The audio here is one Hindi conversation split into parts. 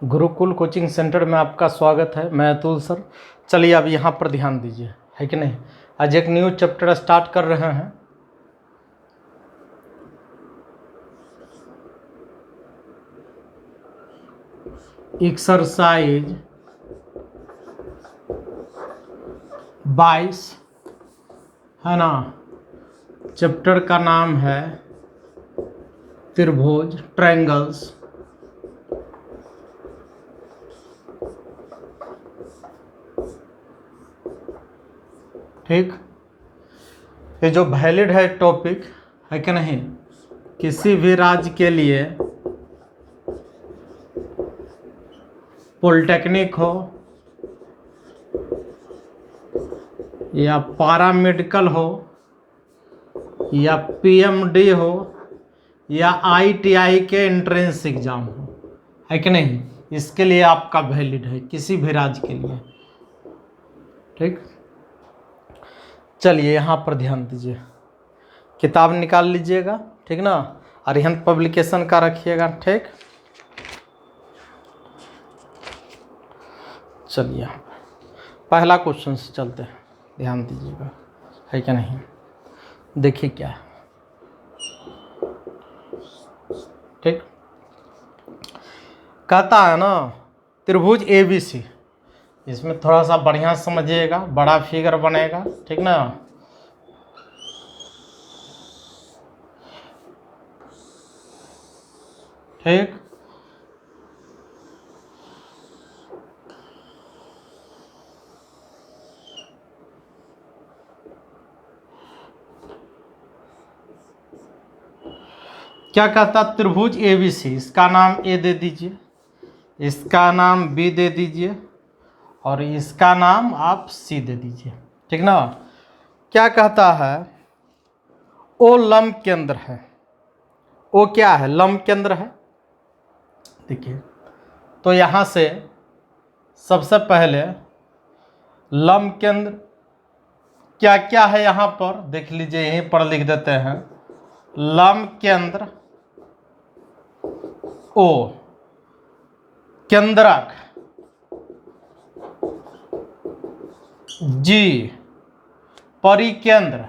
गुरुकुल कोचिंग सेंटर में आपका स्वागत है। मैं अतुल सर। चलिए अब यहाँ पर ध्यान दीजिए, है कि नहीं। आज एक न्यू चैप्टर स्टार्ट कर रहे हैं। एक्सरसाइज 22 है ना। चैप्टर का नाम है त्रिभुज, ट्रायंगल्स। ठीक, ये जो वैलिड है टॉपिक, है कि नहीं। किसी भी राज्य के लिए, पॉलिटेक्निक हो या पैरामेडिकल हो या पीएमडी हो या आईटीआई के एंट्रेंस एग्जाम हो, है कि नहीं, इसके लिए आपका वैलिड है, किसी भी राज्य के लिए। ठीक, चलिए यहाँ पर ध्यान दीजिए। किताब निकाल लीजिएगा, ठीक ना। अरिहंत पब्लिकेशन का रखिएगा, ठीक। चलिए पहला क्वेश्चन से चलते हैं, ध्यान दीजिएगा, है क्या नहीं। देखिए क्या है, ठीक। कहता है ना त्रिभुज ABC, इसमें थोड़ा सा बढ़िया समझिएगा, बड़ा फिगर बनेगा, ठीक ना। ठीक, क्या कहता त्रिभुज ABC, इसका नाम A दे दीजिए, इसका नाम B दे दीजिए और इसका नाम आप C दे दीजिए, ठीक ना। क्या कहता है, O लंब केंद्र है। O क्या है, लंब केंद्र है। देखिए तो यहाँ से सबसे पहले लंब केंद्र क्या क्या है, यहाँ पर देख लीजिए, यहीं पर लिख देते हैं। लंब केंद्र O, केंद्रक G, परिकेंद्र,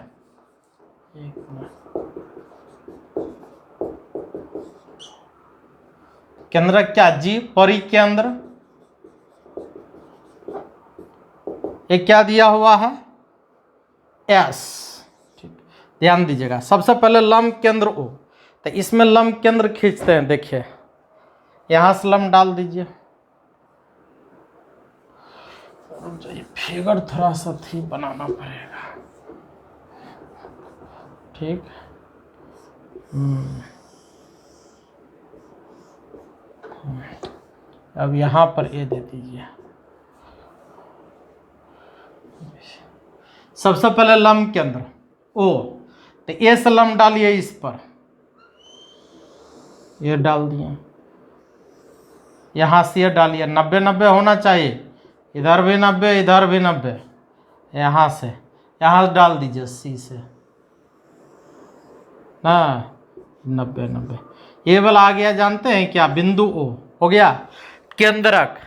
केंद्रक क्या, G, परिकेंद्र, ये क्या दिया हुआ है, S। ठीक, ध्यान दीजिएगा। सबसे पहले लंब केंद्र O, तो इसमें लंब केंद्र खींचते हैं। देखिए यहाँ से लंब डाल दीजिए। फिगर थोड़ा सा ठीक बनाना पड़ेगा, ठीक। अब यहाँ पर A दे दीजिए। सबसे पहले लंब केंद्र O, तो A से लंब डालिए, इस पर ये डाल दिए। यहाँ से ये डालिए, 90-90 होना चाहिए, इधर भी 90, इधर भी 90। यहाँ से डाल दीजिए C से ना, 90-90। ये वाला आ गया, जानते हैं क्या, बिंदु O हो गया। केंद्रक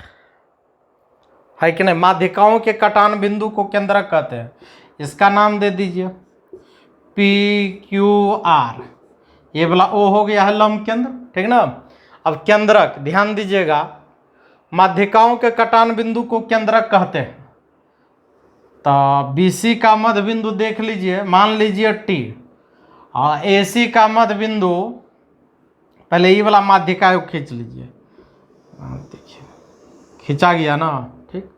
है कि नहीं, माध्यिकाओं के कटान बिंदु को केंद्रक कहते हैं। इसका नाम दे दीजिए PQR। ये वाला O हो गया है लंब केंद्र, ठीक ना। अब केंद्रक, ध्यान दीजिएगा, माध्यिकाओं के कटान बिंदु को केंद्रक कहते हैं। तो BC का मध्य बिंदु देख लीजिए, मान लीजिए T, और AC का मध्य बिंदु, पहले ये वाला माध्यिका को खींच लीजिए। देखिए खींचा गया ना, ठीक।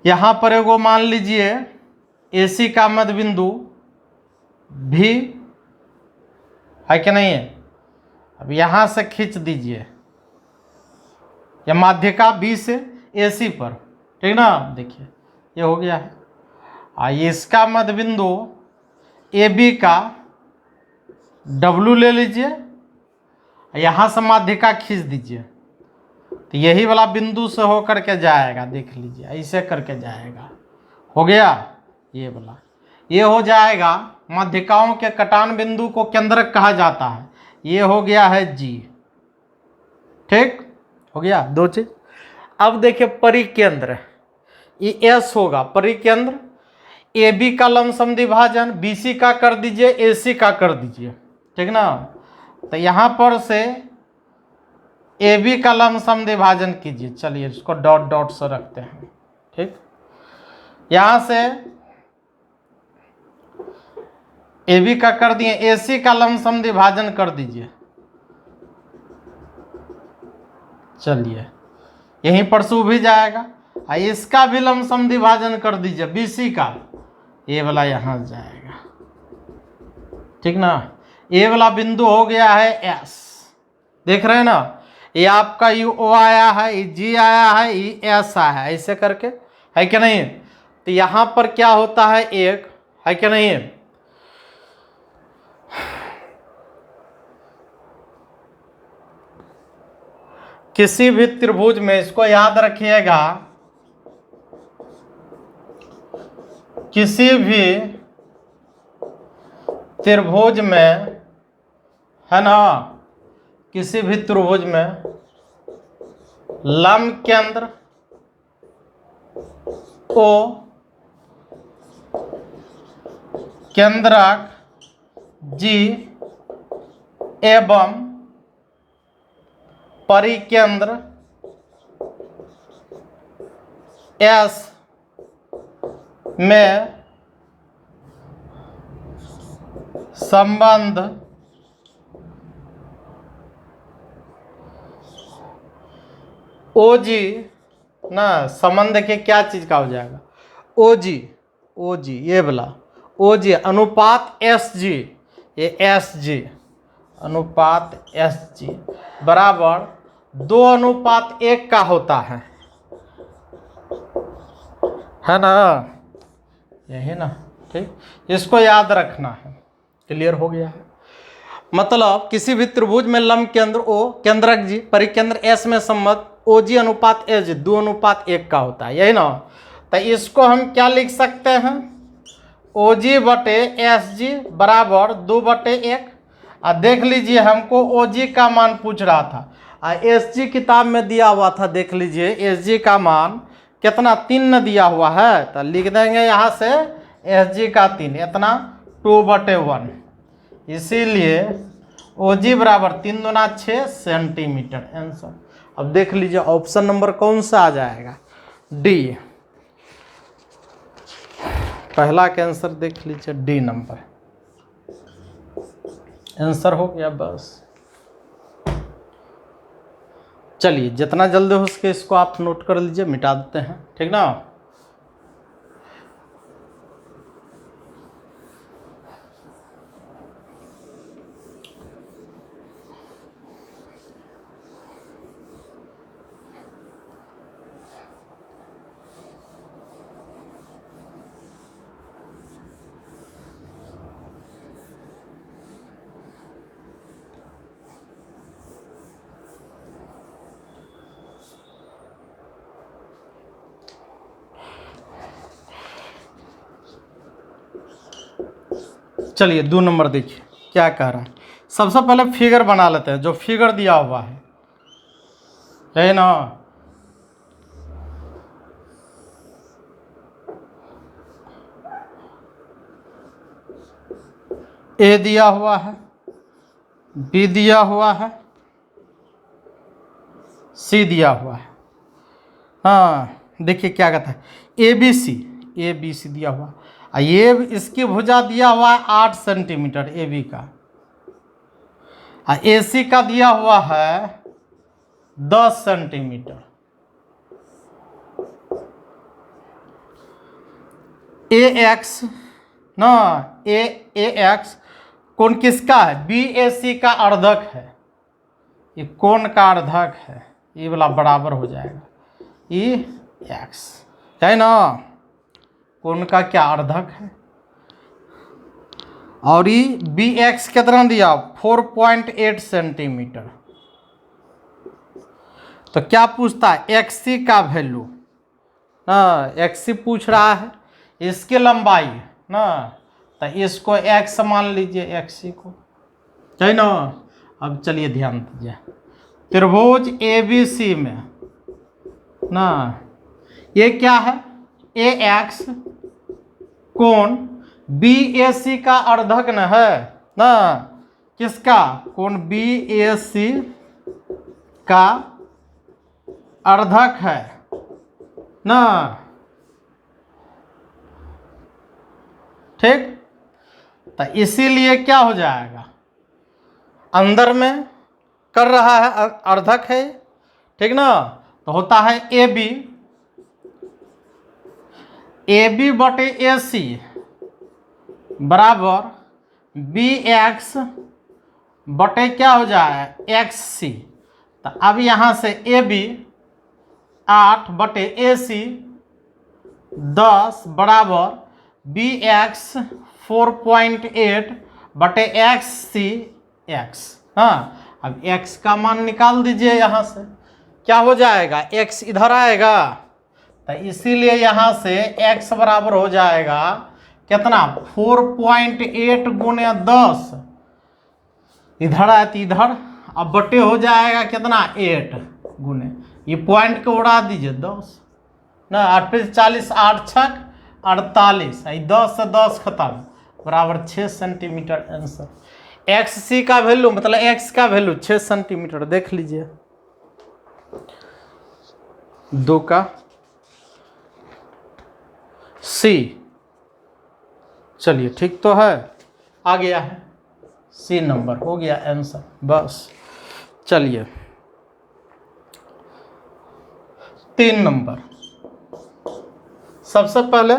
यहाँ पर एगो मान लीजिए AC का मध्य बिंदु भी है कि नहीं है। अब यहाँ से खींच दीजिए, या माध्यिका B से AC पर, ठीक ना। देखिए ये हो गया है। इसका मध्य बिंदु AB का W ले लीजिए, यहाँ से माध्यिका खींच दीजिए, तो यही वाला बिंदु से होकर के जाएगा। देख लीजिए ऐसे करके जाएगा, हो गया ये वाला। ये हो जाएगा, माध्यिकाओं के कटान बिंदु को केंद्रक कहा जाता है। ये हो गया है G, ठीक। हो गया दो चीज। अब देखिए परिकेंद्र, ये एस होगा परिकेंद्र, ए बी का लमसम विभाजन बी सी का कर दीजिए, ए सी का कर दीजिए, ठीक ना। तो यहाँ पर से ए बी का लमसम विभाजन कीजिए। चलिए इसको डॉट डॉट से रखते हैं, ठीक। यहाँ से ए बी का कर दिए, ए सी का लमसम विभाजन कर दीजिए। चलिए यहीं पर से भी जाएगा, इसका भी लमसम विभाजन कर दीजिए बी सी का, ये वाला यहाँ जाएगा, ठीक ना। ये वाला बिंदु हो गया है एस, देख रहे हैं ना, ये आपका यू ओ आया है, ये जी आया है, ये एस आया है, ऐसे करके, है कि नहीं। तो यहाँ पर क्या होता है एक, है कि नहीं, किसी भी त्रिभुज में, इसको याद रखिएगा, किसी भी त्रिभुज में, है ना, किसी भी त्रिभुज में लंब केंद्र ओ, केंद्रक जी एवं परिकेंद्र एस में संबंध ओ जी ना, संबंध के क्या चीज का हो जाएगा, ओ जी, ओ जी ये वाला ओ जी अनुपात एस जी, ये एस जी अनुपात एस जी बराबर 2:1 का होता है ना, यही ना, ठीक। इसको याद रखना है, क्लियर हो गया है। मतलब किसी भी त्रिभुज में लंब केंद्र ओ, केंद्रक जी, परिकेंद्र एस में संबंध ओ जी अनुपात एस जी 2:1 का होता है, यही ना। तो इसको हम क्या लिख सकते हैं, ओ जी बटे एस जी बराबर 2/1। और देख लीजिए हमको ओ जी का मान पूछ रहा था, एस जी किताब में दिया हुआ था, देख लीजिए एस जी का मान कितना 3 दिया हुआ है, तो लिख देंगे यहाँ से एस जी का 3, इतना 2/1, इसीलिए ओ जी बराबर 3 दूना 6 सेंटीमीटर आंसर। अब देख लीजिए ऑप्शन नंबर कौन सा आ जाएगा, डी, पहला का आंसर देख लीजिए डी नंबर आंसर हो गया बस। चलिए जितना जल्दी हो सके इसको आप नोट कर लीजिए, मिटा देते हैं, ठीक ना। चलिए 2 नंबर देखिए क्या कह रहा है। सबसे पहले फिगर बना लेते हैं, जो फिगर दिया हुआ है ना, ए दिया हुआ है, बी दिया हुआ है, सी दिया हुआ है। हाँ देखिए क्या कहता है, ए बी सी दिया हुआ, ये इसकी भुजा दिया हुआ है 8 सेंटीमीटर ए बी का, ए सी का दिया हुआ है 10 सेंटीमीटर, ए एक्स ना, ए एक्स कोण किसका है, बी ए सी का अर्धक है, ये कोण का अर्धक है, ये वाला बराबर हो जाएगा ई एक्स, है ना, कोण का क्या अर्धक है। और ये बी एक्स कितना दिया 4.8 सेंटीमीटर। तो क्या पूछता है, एक्स सी का वैल्यू ना, एक्स सी पूछ रहा है, इसकी लंबाई ना, तो इसको एक्स मान लीजिए, एक्स सी को, है ना। अब चलिए ध्यान दीजिए, त्रिभुज ABC में ना, ये क्या है, AX कोण BAC का अर्धक न है ना, किसका, कोण BAC का अर्धक है ना, ठीक। तो इसीलिए क्या हो जाएगा, अंदर में कर रहा है, अर्धक है, ठीक ना। तो होता है AB बटे AC बराबर BX बटे क्या हो जाए XC। तो अब यहाँ से AB 8 बटे AC 10 बराबर BX 4.8 बटे XC X। हाँ, अब x का मान निकाल दीजिए, यहाँ से क्या हो जाएगा, x इधर आएगा, तो इसीलिए यहाँ से x बराबर हो जाएगा कितना, 4.8 गुने 10, इधर आए तो इधर, अब बटे हो जाएगा कितना, 8 गुने, ये पॉइंट को उड़ा दीजिए 10 ना, 8 पे 40, 8 छक 48, 10 से 10 खत्म, बराबर 6 सेंटीमीटर आंसर। XC का वैल्यू मतलब x का वैल्यू 6 सेंटीमीटर, देख लीजिए 2 का C। चलिए ठीक तो है, आ गया है C नंबर, हो गया आंसर बस। चलिए 3 नंबर, सबसे पहले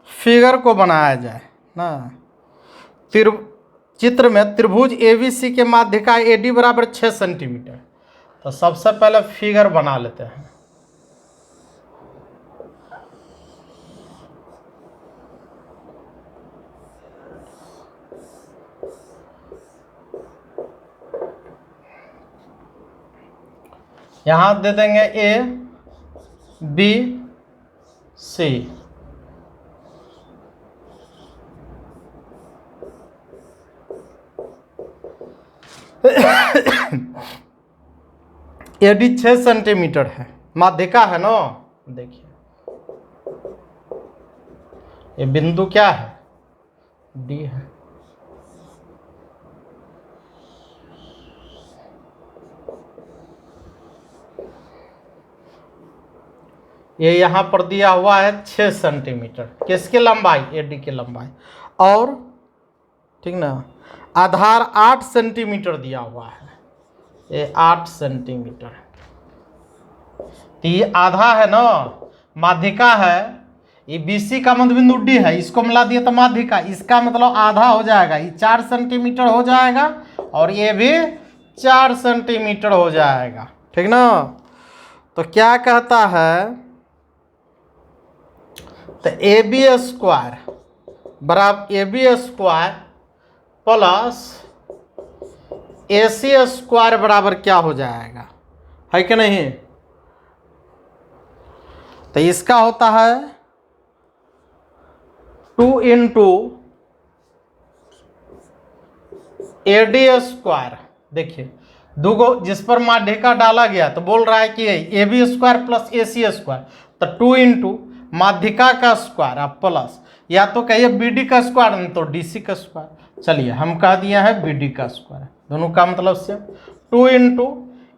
फिगर को बनाया जाए ना। चित्र में त्रिभुज ABC के माध्यिका AD बराबर 6 सेंटीमीटर। तो सबसे पहले फिगर बना लेते हैं। यहाँ दे देंगे ABC, AD 6 सेंटीमीटर है, माध्यिका है ना, देखिए ये बिंदु क्या है, D है। ये यहाँ पर दिया हुआ है 6 सेंटीमीटर, किसकी लंबाई, AD की लंबाई, और ठीक ना, आधार 8 सेंटीमीटर दिया हुआ है, ये 8 सेंटीमीटर, तो ये आधा है ना, माध्यिका है, ये BC का मध्य बिंदु D है, इसको मिला दिया तो माध्यिका, इसका मतलब आधा हो जाएगा, ये 4 सेंटीमीटर हो जाएगा, और ये भी 4 सेंटीमीटर हो जाएगा, ठीक ना। तो क्या कहता है, तो AB स्क्वायर बराबर AB square plus AC square बराबर क्या हो जाएगा, है कि नहीं। तो इसका होता है 2 इंटू AD स्क्वायर, देखिए दो जिस पर माध्यिका डाला गया, तो बोल रहा है कि AB square plus AC square, तो 2 इंटू माध्यिका का स्क्वायर अब प्लस, या तो कहिए BD का स्क्वायर नहीं तो DC का स्क्वायर। चलिए हम कह दिए हैं BD का स्क्वायर, दोनों का मतलब से 2 इंटू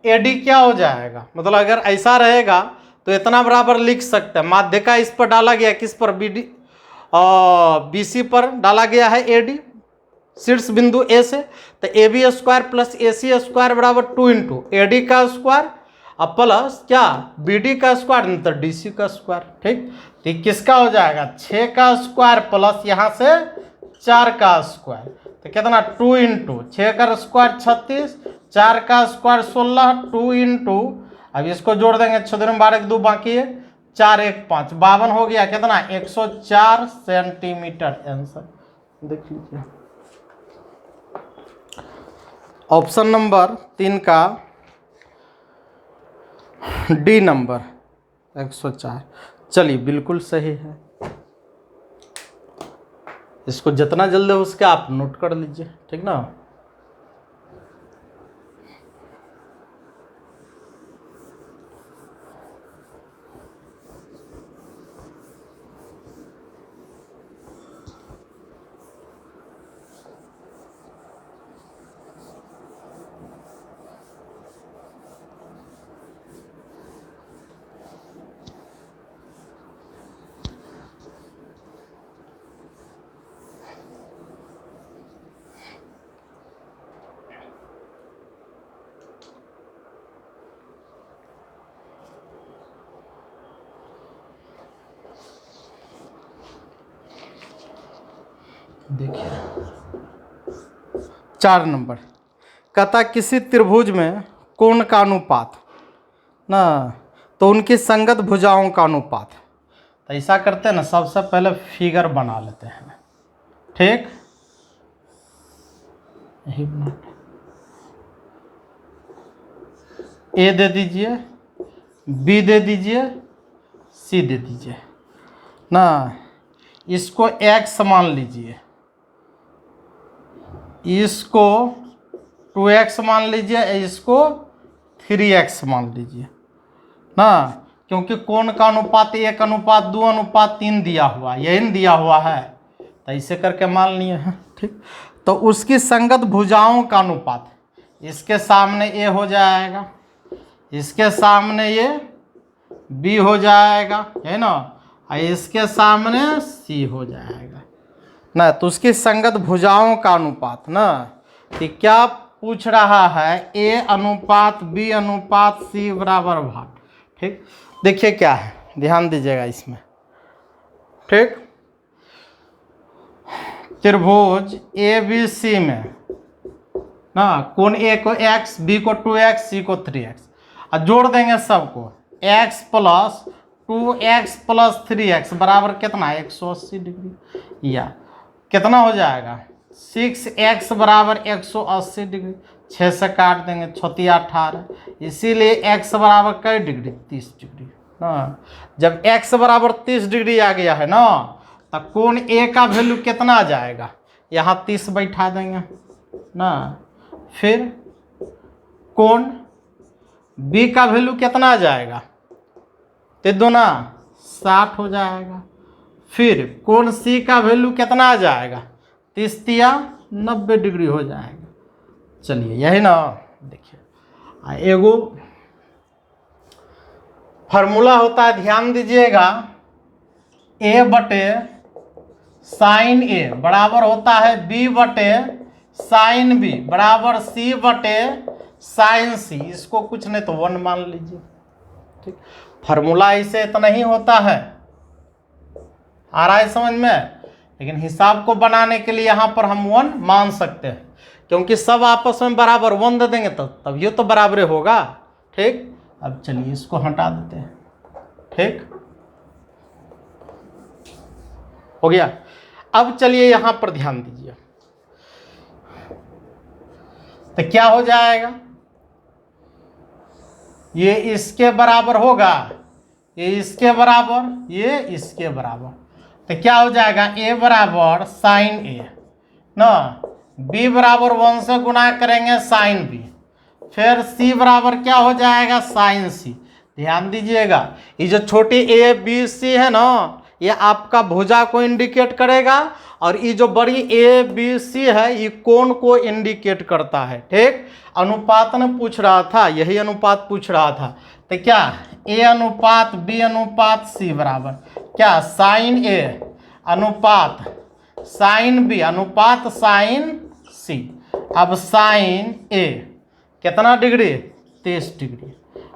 AD क्या हो जाएगा, मतलब अगर ऐसा रहेगा तो इतना बराबर लिख सकते हैं, माध्यिका इस पर डाला गया, किस पर, BC पर डाला गया है AD, शीर्ष बिंदु A से, तो AB square plus AC square बराबर 2 इंटू AD का स्क्वायर अब प्लस क्या, BD का स्क्वायर नहीं तो DC का स्क्वायर, ठीक। तो किसका हो जाएगा, 6 का स्क्वायर प्लस यहाँ से 4 का स्क्वायर, तो कितना, 2 इंटू 6 का स्क्वायर 36, 4 का स्क्वायर 16, 2 इंटू, अब इसको जोड़ देंगे 6 दूनी 12 2 बाकी है 4 1 5 52 हो गया, कितना, 104 सेंटीमीटर आंसर, देख लीजिए। ऑप्शन नंबर 3 का D नंबर 104, चलिए बिल्कुल सही है। इसको जितना जल्दी हो सके आप नोट कर लीजिए, ठीक ना। देखिए 4 नंबर कहता किसी त्रिभुज में कोण का अनुपात ना, तो उनकी संगत भुजाओं का अनुपात। तो ऐसा करते हैं ना, सबसे पहले फिगर बना लेते हैं, ठीक। यही बना, ए दे दीजिए, बी दे दीजिए, सी दे दीजिए ना। इसको x मान लीजिए, इसको 2x मान लीजिए, इसको 3x मान लीजिए ना, क्योंकि कोण का अनुपात 1:2:3 दिया हुआ, यही दिया हुआ है, तो ऐसे करके मान लिए हैं, ठीक। तो उसकी संगत भुजाओं का अनुपात, इसके सामने ए हो जाएगा, इसके सामने ये बी हो जाएगा, है ना, और इसके सामने सी हो जाएगा ना। तो उसकी संगत भुजाओं का अनुपात ना, कि क्या पूछ रहा है, ए अनुपात बी अनुपात सी बराबर भाग, ठीक। देखिए क्या है, ध्यान दीजिएगा इसमें, ठीक। त्रिभुज ए बी सी में ना, कोण ए को x, बी को 2x, सी को 3x, और जोड़ देंगे सबको, x plus 2x plus 3x बराबर कितना, 180 डिग्री, या कितना हो जाएगा, 6x बराबर 180 डिग्री, 6 से काट देंगे, 6 18, इसीलिए x बराबर कई डिग्री, 30 डिग्री ना। जब x बराबर 30 डिग्री आ गया है ना, तो कोण a का वैल्यू कितना आ जाएगा, यहाँ 30 बैठा देंगे ना। फिर कोण b का वैल्यू कितना आ जाएगा, तो दोना 60 हो जाएगा। फिर कोण c का वैल्यू कितना आ जाएगा, 30 या 90 डिग्री हो जाएगा। चलिए यही ना, देखिए एगो फार्मूला होता है, ध्यान दीजिएगा, a बटे साइन ए बराबर होता है b बटे साइन बी बराबर c बटे साइन सी, इसको कुछ नहीं तो 1 मान लीजिए, ठीक। फार्मूला ऐसे इतना ही होता है, आ रहा है समझ में, लेकिन हिसाब को बनाने के लिए यहाँ पर हम 1 मान सकते हैं, क्योंकि सब आपस में बराबर 1 दे देंगे तब ये तो बराबर होगा, ठीक। अब चलिए इसको हटा देते हैं, ठीक हो गया। अब चलिए यहाँ पर ध्यान दीजिए, तो क्या हो जाएगा, ये इसके बराबर होगा, ये इसके बराबर, ये इसके बराबर, तो क्या हो जाएगा, a बराबर साइन ए ना, b बराबर 1 से गुना करेंगे साइन b, फिर c बराबर क्या हो जाएगा, साइन c। ध्यान दीजिएगा, ये जो छोटी a b c है ना, ये आपका भुजा को इंडिकेट करेगा, और ये जो बड़ी ए बी सी है ये कोण को इंडिकेट करता है, ठीक। अनुपात ने पूछ रहा था, यही अनुपात पूछ रहा था, तो क्या ए अनुपात बी अनुपात सी बराबर क्या, साइन ए अनुपात साइन बी अनुपात साइन सी। अब साइन ए कितना डिग्री, 30 डिग्री,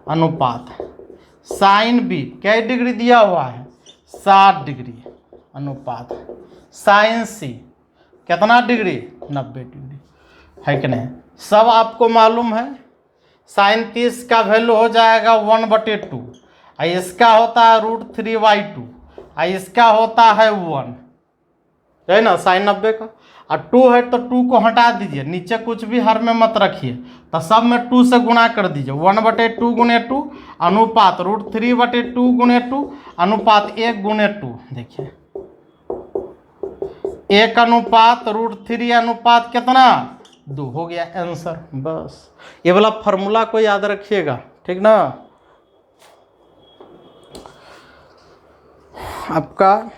अनुपात साइन बी क्या डिग्री दिया हुआ है, 60 डिग्री, अनुपात साइन सी कितना डिग्री, 90 डिग्री, है कि नहीं। सब आपको मालूम है, साइन 30 का वैल्यू हो जाएगा 1/2, इसका होता है √3/2, इसका होता है 1, है ना, साइन 90 का, और 2 है तो 2 को हटा दीजिए, नीचे कुछ भी हर में मत रखिए, तो सब में 2 से गुणा कर दीजिए, 1/2 गुणे 2 अनुपात √3/2 गुणे 2 अनुपात 1 गुणे 2, देखिए 1 अनुपात √3 अनुपात कितना, 2 हो गया आंसर। बस ये वाला फॉर्मूला को याद रखिएगा, ठीक ना। आपका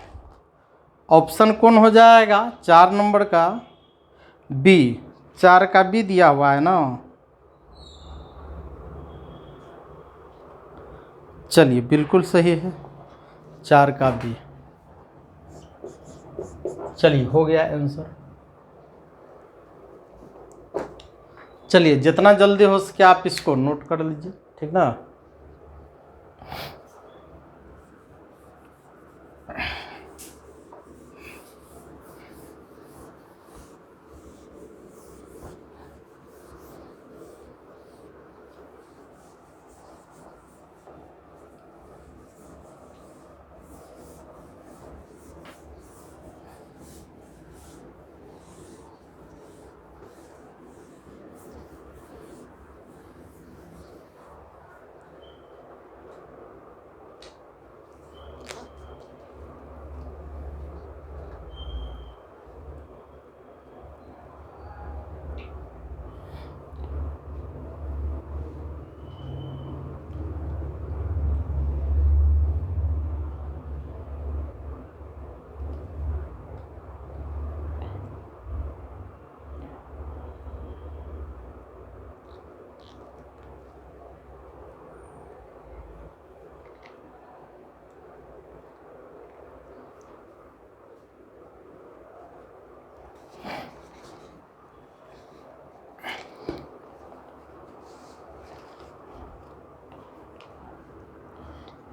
ऑप्शन कौन हो जाएगा, 4 नंबर का बी, 4 का बी दिया हुआ है ना। चलिए बिल्कुल सही है, 4 का बी, चलिए हो गया आंसर। चलिए जितना जल्दी हो सके आप इसको नोट कर लीजिए, ठीक ना।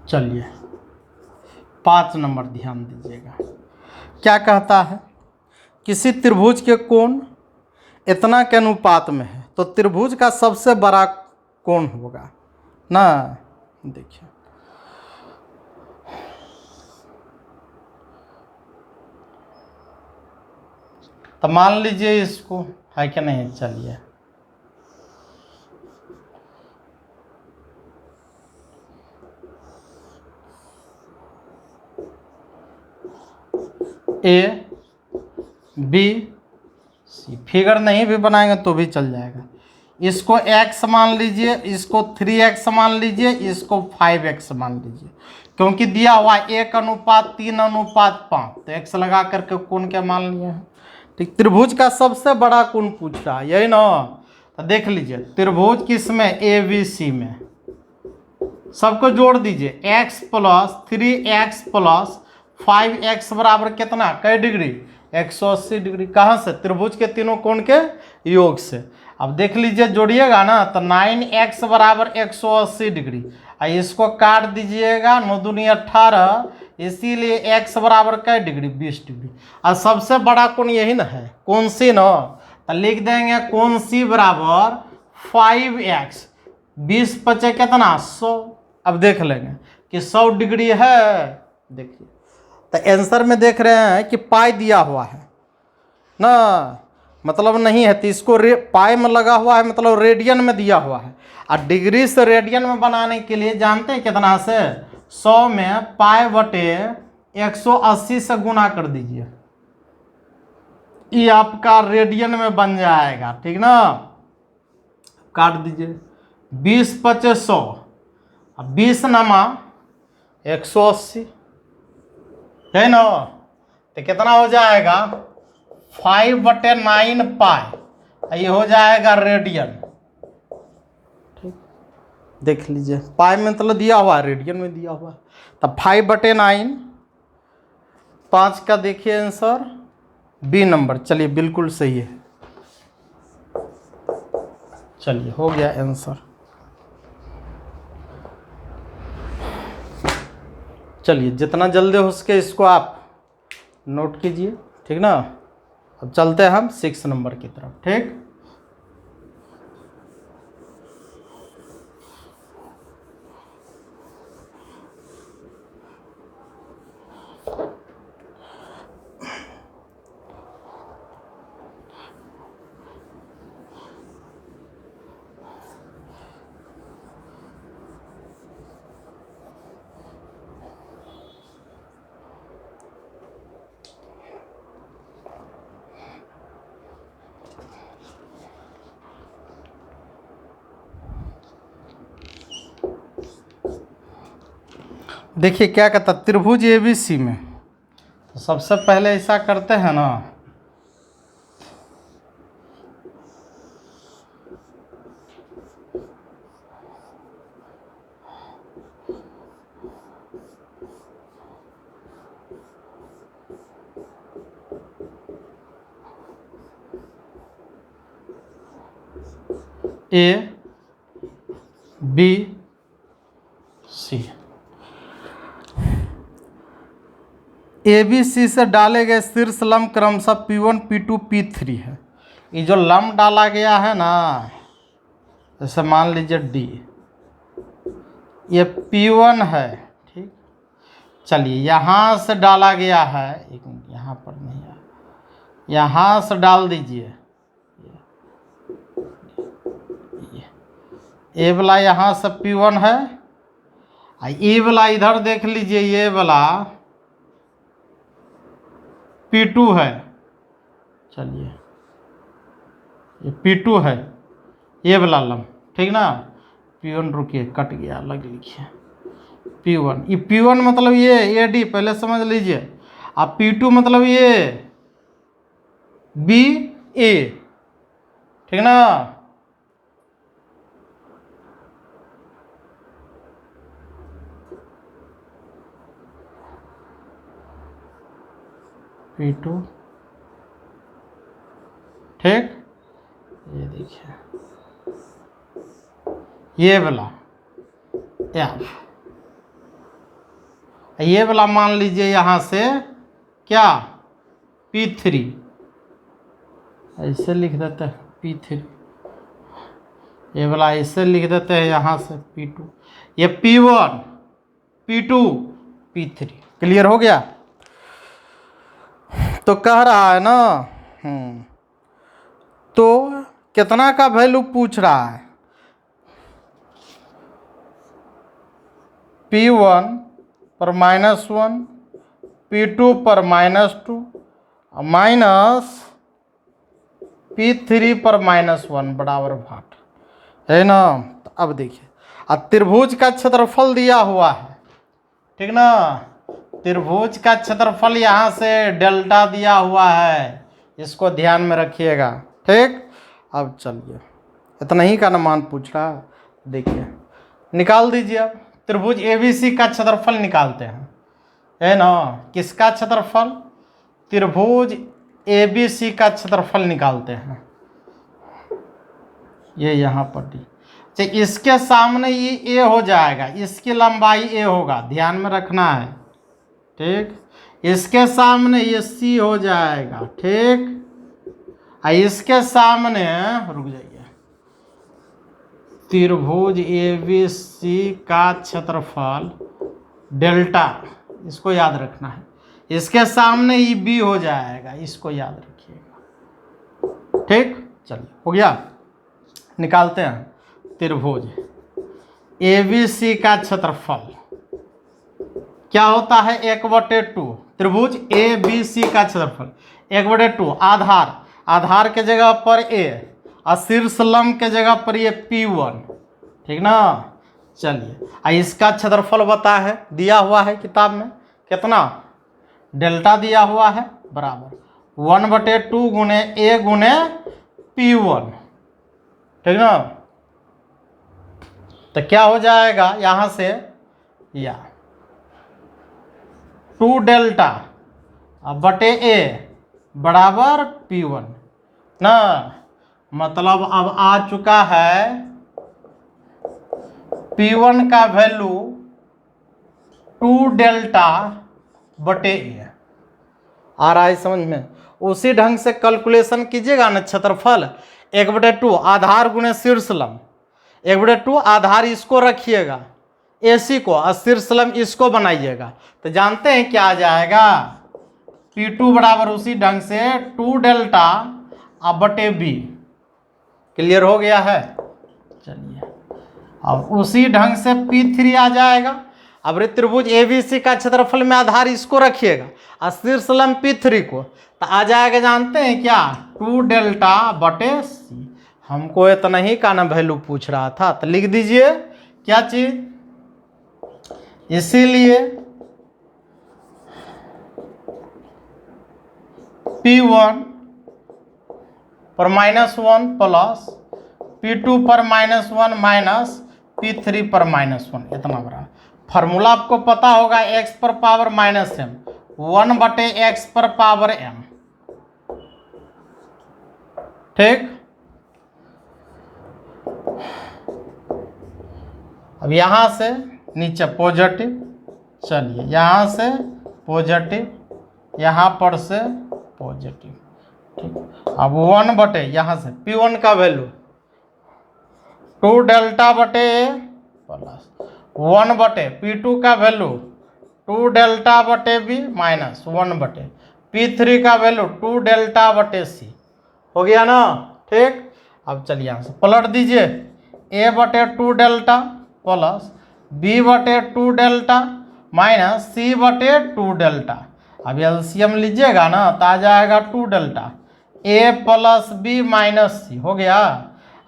चलिए 5 नंबर ध्यान दीजिएगा, क्या कहता है, किसी त्रिभुज के कोण इतना के अनुपात में है तो त्रिभुज का सबसे बड़ा कोण होगा ना। देखिए तो मान लीजिए इसको है कि नहीं, चलिए ए बी सी, फिगर नहीं भी बनाएंगे तो भी चल जाएगा। इसको x मान लीजिए, इसको 3x मान लीजिए, इसको 5x मान लीजिए, क्योंकि दिया हुआ 1:3:5, तो x लगा करके कोण क्या मान लिए हैं। ठीक, त्रिभुज का सबसे बड़ा कोण पूछ रहा है, यही ना। तो देख लीजिए त्रिभुज किसमें, ए बी सी में, सबको जोड़ दीजिए, x + 3x + 5x बराबर कितना, कई डिग्री, 180 डिग्री। कहाँ से, त्रिभुज के तीनों कोण के योग से। अब देख लीजिए जोड़िएगा ना तो 9x बराबर 180 डिग्री, इसको काट दीजिएगा, 9 दूनी 18, इसीलिए x बराबर कई डिग्री, 20 डिग्री। और सबसे बड़ा कोण यही ना है, कौन सी ना, तो लिख देंगे कोण सी बराबर 5x, 20 पचे कितना, 100। अब देख लेंगे कि 100 डिग्री है। देखिए तो आंसर में देख रहे हैं कि पाई दिया हुआ है ना, मतलब नहीं है, तो इसको पाई में लगा हुआ है, मतलब रेडियन में दिया हुआ है। और डिग्री से रेडियन में बनाने के लिए जानते हैं कितना से, 100 में π/180 से गुना कर दीजिए, ये आपका रेडियन में बन जाएगा। ठीक ना, काट दीजिए, 20 × 100, 20 नमा 180 है ना, तो कितना हो जाएगा, 5/9 पाई, ये हो जाएगा रेडियन। ठीक, देख लीजिए पाई में मतलब दिया हुआ, रेडियन में दिया हुआ, तब 5/9, 5 का देखिए आंसर बी नंबर। चलिए बिल्कुल सही है, चलिए हो गया आंसर। चलिए जितना जल्दी हो सके इसको आप नोट कीजिए, ठीक ना। अब चलते हैं हम 6 नंबर की तरफ। ठीक, देखिए क्या कहता, त्रिभुज ABC में, तो सबसे पहले ऐसा करते हैं ना, ABC, ABC से डाले गए शीर्ष लंब क्रमशः P1 P2 P3 है। ये जो लंब डाला गया है ना, जैसे मान लीजिए D, ये P1 है। ठीक, चलिए यहाँ से डाला गया है, एक मिनट यहाँ पर नहीं है, यहाँ से डाल दीजिए, ये वाला यहाँ से P1 है, ये वाला इधर देख लीजिए, ये वाला P2 है। चलिए ये P2 है, ये वाला लंब, ठीक ना। P1 रुकिए, कट गया, अलग लिखिए, P1, ये P1 मतलब ये AD पहले समझ लीजिए, अब P2 मतलब ये BA, ठीक ना। P2, ठीक, ये देखिए ये वाला F, ये वाला मान लीजिए यहाँ से क्या P3, ऐसे लिख देते हैं P3, ये वाला ऐसे लिख देते हैं यहाँ से P2, ये P1 P2 P3। क्लियर हो गया? तो कह रहा है ना तो कितना का वैल्यू पूछ रहा है? P1 पर -1, P2 पर -2 माइनस P3 पर -1 बराबर भाट है ना। तो अब देखिए, अब त्रिभुज का क्षेत्रफल दिया हुआ है, ठीक ना। त्रिभुज का क्षेत्रफल यहाँ से डेल्टा दिया हुआ है, इसको ध्यान में रखिएगा, ठीक। अब चलिए, इतना ही का अनुमान पूछ रहा है, देखिए निकाल दीजिए। अब त्रिभुज ABC का क्षेत्रफल निकालते हैं, है ना। किसका क्षेत्रफल? त्रिभुज ABC का क्षेत्रफल निकालते हैं। ये यहाँ पर डी, इसके सामने ये A हो जाएगा, इसकी लंबाई A होगा, ध्यान में रखना है, ठीक। इसके सामने ये C हो जाएगा, ठीक। इसके सामने रुक जाइए, त्रिभुज ABC का क्षेत्रफल डेल्टा, इसको याद रखना है। इसके सामने ये B हो जाएगा, इसको याद रखिएगा, ठीक। चलिए हो गया, निकालते हैं। त्रिभुज ABC का क्षेत्रफल क्या होता है? 1/2। त्रिभुज ABC का क्षेत्रफल 1/2, आधार के जगह पर A और शीर्ष लंब के जगह पर ये P1, ठीक ना। चलिए, इसका क्षेत्रफल बता है, दिया हुआ है किताब में, कितना? डेल्टा दिया हुआ है, बराबर 1/2 गुने A गुने P1, ठीक ना। तो क्या हो जाएगा यहाँ से, या 2 डेल्टा बटे A बराबर P1 ना। मतलब अब आ चुका है P1 का वैल्यू 2 डेल्टा बटे A। आ रहा है समझ में? उसी ढंग से कैलकुलेशन कीजिएगा ना। क्षेत्रफल 1/2 आधार गुणे शीर्ष लंब, 1/2 आधार इसको रखिएगा AC को, और शीर्ष लंब इसको बनाइएगा, तो जानते हैं क्या आ जाएगा? P2 बराबर उसी ढंग से 2 डेल्टा बटे B। क्लियर हो गया है? चलिए, अब उसी ढंग से P3 आ जाएगा। अब त्रिभुज ABC का क्षेत्रफल में आधार इसको रखिएगा और शीर्ष लंब P3 को, तो आ जाएगा, जानते हैं क्या? 2 डेल्टा बटे C। हमको इतना ही का ना वैल्यू पूछ रहा था, तो लिख दीजिए क्या चीज। इसीलिए P1 पर -1 प्लस P2 पर -1 माइनस P3 पर -1, इतना बड़ा फार्मूला आपको पता होगा। x पर पावर -m 1/x पर पावर m, ठीक। अब यहां से नीचे पॉजिटिव, चलिए यहाँ से पॉजिटिव, यहाँ पर से पॉजिटिव, ठीक। अब 1/, यहाँ से P1 का वैल्यू 2 डेल्टा बटे A प्लस 1/, P2 का वैल्यू 2 डेल्टा बटे B माइनस 1/, P3 का वैल्यू 2 डेल्टा बटे C। हो गया ना, ठीक। अब चलिए यहाँ से पलट दीजिए, A/2 delta plus B/2 delta minus C/2 delta. अब एलसीएम लीजिएगा ना तो आ जाएगा 2 delta A plus B minus C। हो गया।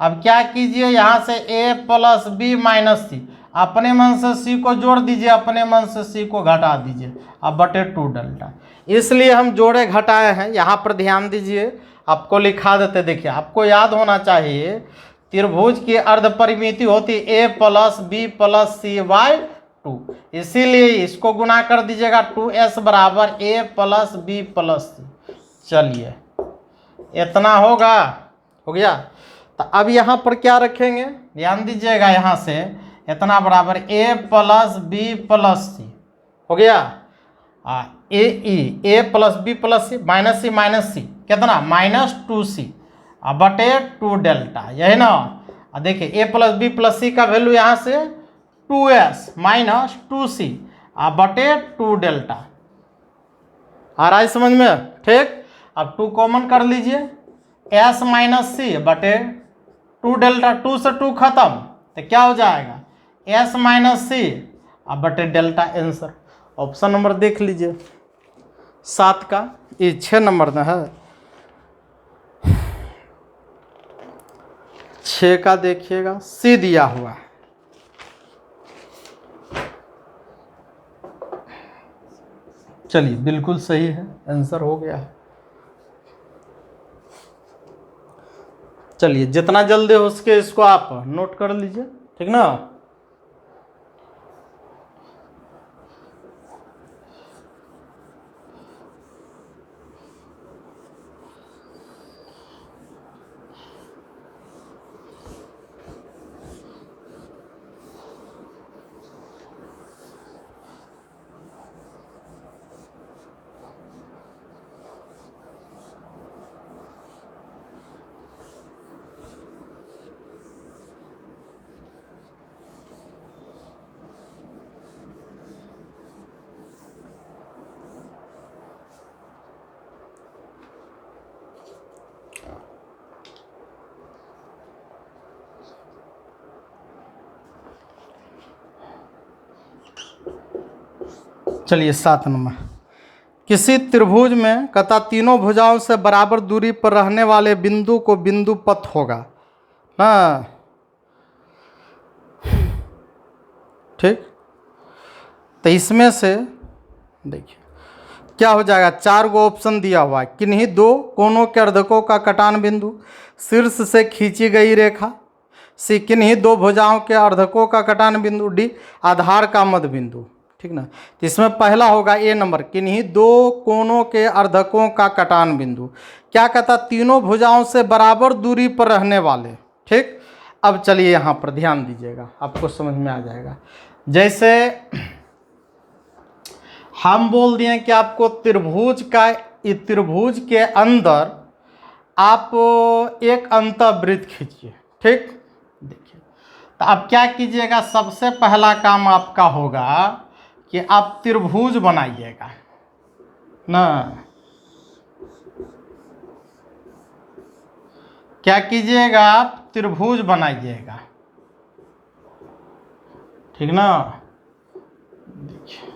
अब क्या कीजिए, यहाँ से A plus B minus C, अपने मन से C को जोड़ दीजिए, अपने मन से C को घटा दीजिए, अब बटे 2 डेल्टा। इसलिए हम जोड़े घटाए हैं, यहाँ पर ध्यान दीजिए, आपको लिखा देते। देखिए, आपको याद होना चाहिए त्रिभुज की अर्ध परिमिति होती A plus B plus C/2, इसीलिए इसको गुना कर दीजिएगा 2s बराबर A plus B plus C। चलिए, इतना होगा, हो गया। तो अब यहाँ पर क्या रखेंगे, ध्यान दीजिएगा, यहाँ से इतना बराबर A plus B plus C हो गया। ए ई ए प्लस बी प्लस सी माइनस सी कितना -2c बटे 2 डेल्टा, यही ना। देखिए ए प्लस बी प्लस सी का वैल्यू यहाँ से 2s माइनस 2c बटे 2 डेल्टा। आ रहा है समझ में? ठीक, अब 2 कॉमन कर लीजिए, s माइनस सी बटे 2 डेल्टा, 2 से 2 खत्म तो क्या हो जाएगा s माइनस सी बटे डेल्टा। आंसर ऑप्शन नंबर देख लीजिए 7 का, ये 6 नंबर में है। 6 का देखिएगा सी दिया हुआ है। चलिए बिल्कुल सही है, आंसर हो गया है। चलिए जितना जल्दी हो सके इसको आप नोट कर लीजिए, ठीक ना। चलिए 7 नंबर, किसी त्रिभुज में कथा तीनों भुजाओं से बराबर दूरी पर रहने वाले बिंदु को बिंदु पथ होगा ना। ठीक, तो इसमें से देखिए क्या हो जाएगा, 4 गो ऑप्शन दिया हुआ है। किन्हीं 2 कोनों के अर्धकों का कटान बिंदु, शीर्ष से खींची गई रेखा, सी किन्हीं 2 भुजाओं के अर्धकों का कटान बिंदु, डी आधार का मध्य बिंदु। ठीक ना, तो इसमें पहला होगा ए नंबर, किन्हीं 2 कोनों के अर्धकों का कटान बिंदु। क्या कहता, तीनों भुजाओं से बराबर दूरी पर रहने वाले। ठीक, अब चलिए यहाँ पर ध्यान दीजिएगा, आपको समझ में आ जाएगा। जैसे हम बोल दिए कि आपको त्रिभुज का, त्रिभुज के अंदर आप एक अंतःवृत्त खींचिए। ठीक, देखिए तो अब क्या कीजिएगा, सबसे पहला काम आपका होगा कि आप त्रिभुज बनाइएगा ना। क्या कीजिएगा, आप त्रिभुज बनाइएगा, ठीक ना। देखिए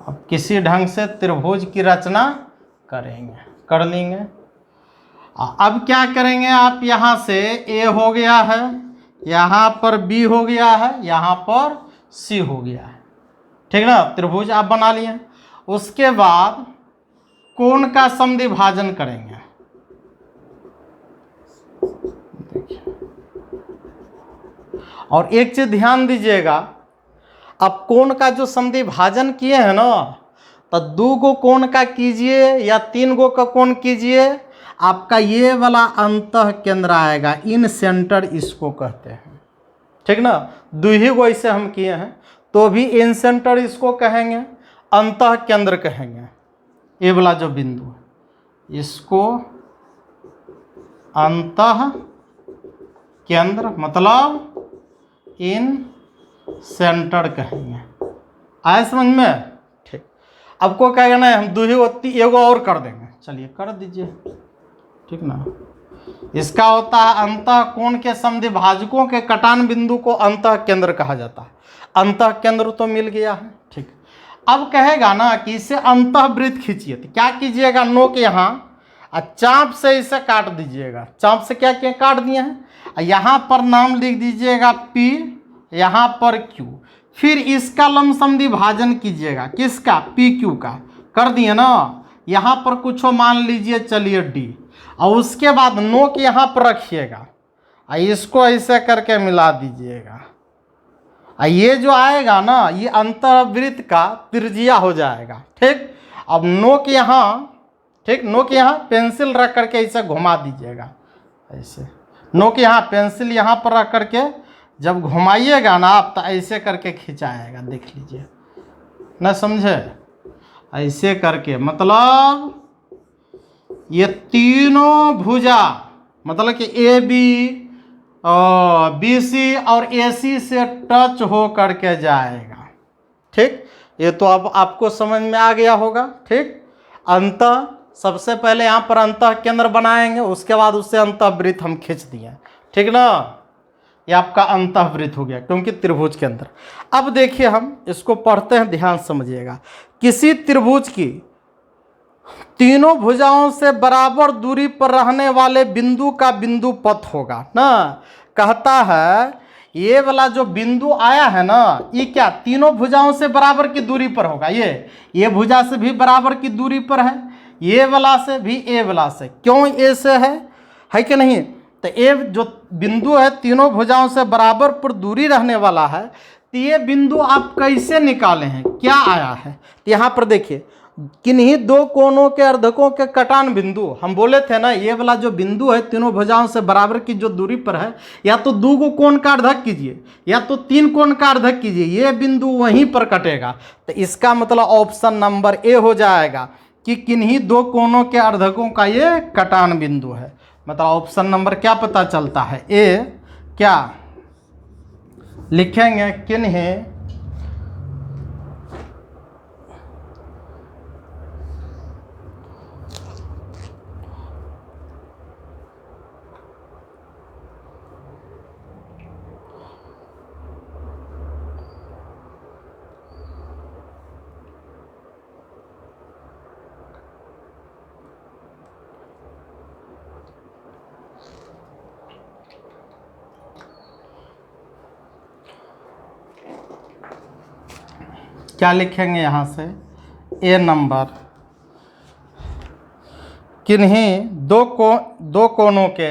अब किसी ढंग से त्रिभुज की रचना करेंगे, कर लेंगे। अब क्या करेंगे, आप यहाँ से ए हो गया है, यहाँ पर बी हो गया है, यहाँ पर सी हो गया है। ठीक ना, त्रिभुज आप बना लिए। उसके बाद कोण का समद्विभाजन करेंगे। देखिए और एक चीज ध्यान दीजिएगा, अब कोण का जो समद्विभाजन किए हैं ना, तो 2 गो कोण का कीजिए या 3 गो का कोण कीजिए, आपका ये वाला अंतः केंद्र आएगा, इन सेंटर इसको कहते हैं। ठीक ना, 2 ही गो ऐसे हम किए हैं तो भी इन सेंटर इसको कहेंगे, अंतः केंद्र कहेंगे। ये वाला जो बिंदु है इसको अंतः केंद्र मतलब इन सेंटर कहेंगे। आए समझ में? ठीक, आपको क्या कहना है, हम 2 ही एगो और कर देंगे। चलिए कर दीजिए, ठीक ना। इसका होता है अंतः कोण के समद्विभाजकों के कटान बिंदु को अंतः केंद्र कहा जाता है। अंतः केंद्र तो मिल गया है। ठीक, अब कहेगा ना कि इसे अंतःवृत्त खींचिए, तो क्या कीजिएगा, नोक यहाँ चाप से इसे काट दीजिएगा। चाप से क्या क्या काट दिए हैं, यहाँ पर नाम लिख दीजिएगा P, यहाँ पर Q, फिर इसका लंब समद्विभाजन कीजिएगा, किसका, PQ का, कर दिए ना। यहाँ पर कुछ मान लीजिए, चलिए D, और उसके बाद नोक यहाँ पर रखिएगा, इसको ऐसे करके मिला दीजिएगा। ये जो आएगा ना, ये अंतःवृत्त का त्रिज्या हो जाएगा। ठीक, अब नोक यहाँ, ठीक, नोक यहाँ पेंसिल रख करके इसे घुमा दीजिएगा, ऐसे नोक यहाँ पेंसिल यहाँ पर रख करके जब घुमाइएगा ना आप, तो ऐसे करके खिंचाएगा। देख लीजिए, न समझे, ऐसे करके मतलब ये तीनों भुजा मतलब कि ए बी बी सी और ए सी से टच हो करके जाएगा। ठीक, ये तो अब आपको समझ में आ गया होगा। ठीक, अंतः सबसे पहले यहाँ पर अंतः केंद्र बनाएंगे, उसके बाद उससे अंतःवृत्त हम खींच दिए। ठीक ना, ये आपका अंतःवृत्त हो गया क्योंकि त्रिभुज के अंदर। अब देखिए हम इसको पढ़ते हैं, ध्यान समझिएगा। किसी त्रिभुज की तीनों भुजाओं से बराबर दूरी पर रहने वाले बिंदु का बिंदु पथ होगा ना। कहता है ये वाला जो बिंदु आया है ना, ये क्या तीनों भुजाओं से बराबर की दूरी पर होगा। ये भुजा से भी बराबर की दूरी पर है, ये वाला से भी, ए वाला से। क्यों ए से है कि नहीं? तो ए जो बिंदु है तीनों भुजाओं से बराबर पर दूरी रहने वाला है, तो ये बिंदु आप कैसे निकाले हैं, क्या आया है? तो यहाँ पर देखिए, किन्हीं दो कोनों के अर्धकों के कटान बिंदु, हम बोले थे ना ये वाला जो बिंदु है तीनों भुजाओं से बराबर की जो दूरी पर है, या तो दो को कोण का अर्धक कीजिए या तो तीन कोण का अर्धक कीजिए, ये बिंदु वहीं पर कटेगा। तो इसका मतलब ऑप्शन नंबर ए हो जाएगा कि किन्हीं दो कोनों के अर्धकों का ये कटान बिंदु है। मतलब ऑप्शन नंबर क्या पता चलता है, ए। क्या लिखेंगे, किन्हीं क्या लिखेंगे यहाँ से, ए नंबर, किन्हीं दो कोनों के,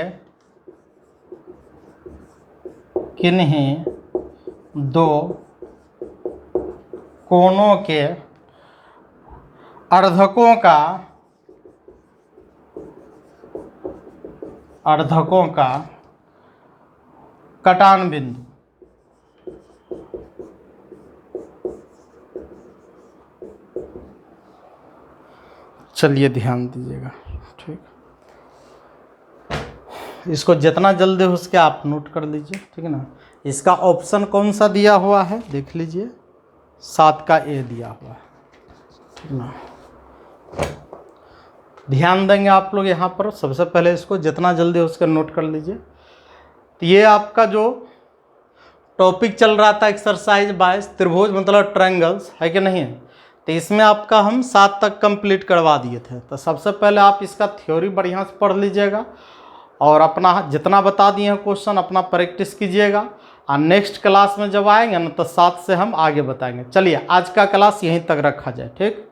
किन्हीं दो कोनों के अर्धकों का कटान बिंदु। चलिए ध्यान दीजिएगा। ठीक, इसको जितना जल्दी हो सके आप नोट कर लीजिए। ठीक है ना। इसका ऑप्शन कौन सा दिया हुआ है देख लीजिए, 7 का ए दिया हुआ है। ठीक ना, ध्यान देंगे आप लोग यहाँ पर। सबसे पहले इसको जितना जल्दी हो सके नोट कर लीजिए। तो ये आपका जो टॉपिक चल रहा था एक्सरसाइज 22, त्रिभुज मतलब ट्रायंगल्स, है कि नहीं? तो इसमें आपका हम 7 तक कंप्लीट करवा दिए थे। तो सबसे पहले आप इसका थ्योरी बढ़िया से पढ़ लीजिएगा और अपना जितना बता दिए हैं क्वेश्चन अपना प्रैक्टिस कीजिएगा। और नेक्स्ट क्लास में जब आएंगे ना तो 7 से हम आगे बताएंगे। चलिए आज का क्लास यहीं तक रखा जाए। ठीक।